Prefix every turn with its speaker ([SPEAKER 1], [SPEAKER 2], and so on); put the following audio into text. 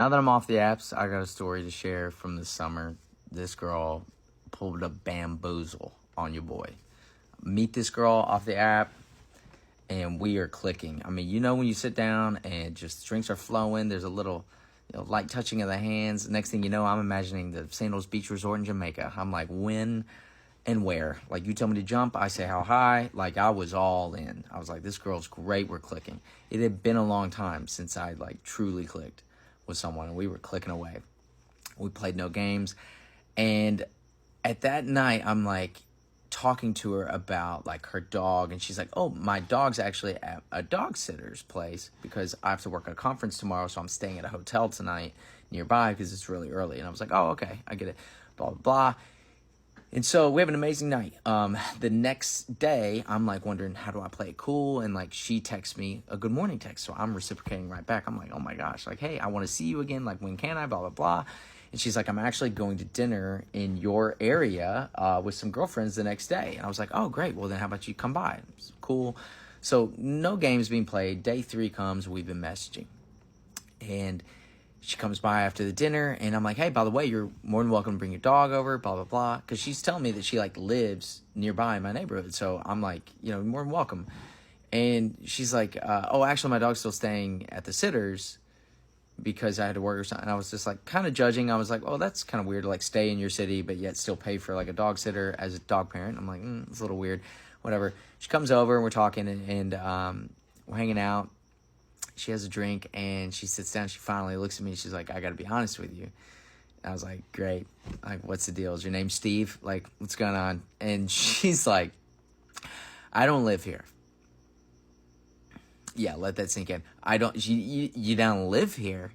[SPEAKER 1] Now that I'm off the apps, I got a story to share from the summer. This girl pulled a bamboozle on your boy. Meet this girl off the app, and we are clicking. I mean, when you sit down and just drinks are flowing, there's a little light touching of the hands. Next thing you know, I'm imagining the Sandals Beach Resort in Jamaica. I'm like, when and where? Like, you tell me to jump, I say how high. Like, I was all in. I was like, this girl's great, we're clicking. It had been a long time since I truly clicked with someone, and we were clicking away. We played no games, and at that night, I'm talking to her about her dog, and she's like, oh, my dog's actually at a dog sitter's place because I have to work at a conference tomorrow, so I'm staying at a hotel tonight nearby because it's really early. And I was like, oh, okay, I get it, blah, blah, blah. And so we have an amazing night. The next day, I'm wondering, how do I play it cool? And she texts me a good morning text. So I'm reciprocating right back. I'm like, oh my gosh, hey, I want to see you again. When can I? Blah, blah, blah. And she's like, I'm actually going to dinner in your area with some girlfriends the next day. And I was like, oh, great. Well, then how about you come by? It's cool. So no games being played. Day 3 comes. We've been messaging. And she comes by after the dinner, and I'm like, hey, by the way, you're more than welcome to bring your dog over, blah, blah, blah. Because she's telling me that she, lives nearby in my neighborhood. So I'm like, more than welcome. And she's like, oh, actually, my dog's still staying at the sitter's because I had to work or something. And I was just, kind of judging. I was like, oh, that's kind of weird to, stay in your city, but yet still pay for, a dog sitter as a dog parent. I'm like, it's a little weird. Whatever. She comes over, and we're talking, and we're hanging out. She has a drink, and she sits down. She finally looks at me, and she's like, I got to be honest with you. And I was like, great. What's the deal? Is your name Steve? What's going on? And she's like, I don't live here. Yeah, let that sink in. You don't live here?